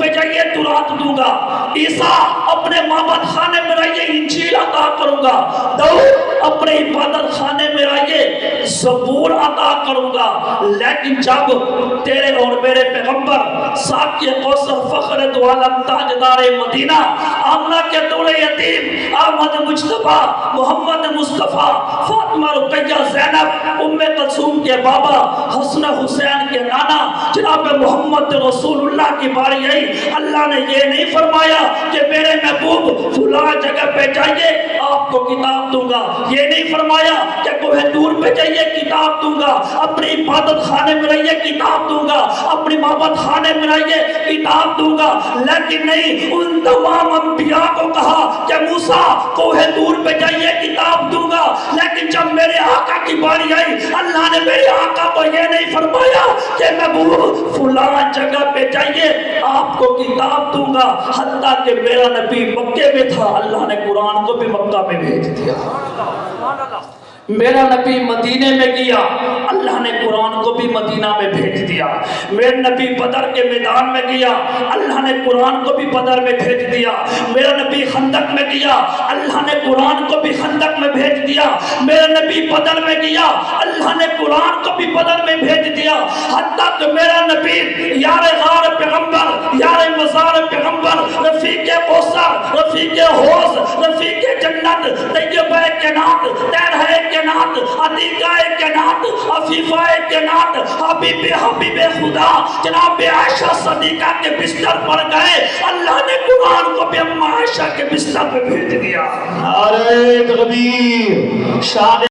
پہ جائیے تورات دوں گا، عیسیٰ اپنے معبد خانے میں رہیے انجیل عطا کروں گا، داؤد اپنے عبادت خانے میں رہیے زبور عطا کروں گا۔ لیکن جب تیرے اور میرے پیغمبر ساقی کوثر فخر دو عالم تاجدار مدینہ آمنہ کے دور یتیم احمد مجتبیٰ محمد مصطفیٰ فاطمہ رقیہ زینب ام کلثوم کے بابا حسن حسین کے نانا جناب محمد رسول اللہ کی باری آئی، اللہ نے یہ نہیں فرمایا کہ میرے محبوب فلاں جگہ پہ جائیے آپ کو کتاب دوں گا، یہ نہیں فرمایا کہ کوہ طور پہ جائیے کتاب دوں گا، اپنی عبادت خانے میں رہیے کتاب دوں گا، اپنی معبد خانے میں رہیے کتاب دوں گا، لیکن نہیں، ان تمام انبیاء کو کہا کہ موسیٰ کوہ طور پہ جائیے کتاب دوں گا، لیکن جب میرے آقا کی باری آئی اللہ نے میرے آقا کو یہ نہیں فرمایا کہ محبوب فلاں جگہ پہ جائیے آپ کو کتاب دوں گا، حتیٰ کہ میرا نبی مکے میں تھا اللہ نے قرآن کو بھی مکہ میں بھیج دیا، میرا نبی مدینے میں گیا اللہ نے قرآن کو بھی مدینہ میں بھیج دیا، میرا نبی بدر کے میدان میں گیا اللہ نے قرآن کو بھی بدر میں بھیج دیا، میرا نبی خندق میں گیا اللہ نے قرآن کو بھی خندق میں بھیج دیا، میرا نبی بدر میں گیا اللہ نے قرآن کو بھی بدر میں بھیج دیا، حتیٰ کہ میرا نبی یار غار پیغمبر، یار مزار پیغمبر، رفیق کوثر، رفیق حوض، رفیق جنت، طیبہ کائنات، تیرہ کائنات، عتیقہ کائنات، عفیفہ کائنات، حبیب خدا جناب عائشہ صدیقہ کے بستر پر گئے، اللہ نے قرآن کو بھی اما عائشہ کے بستر پر بھیج دیا۔ نعرہ تکبیر، شان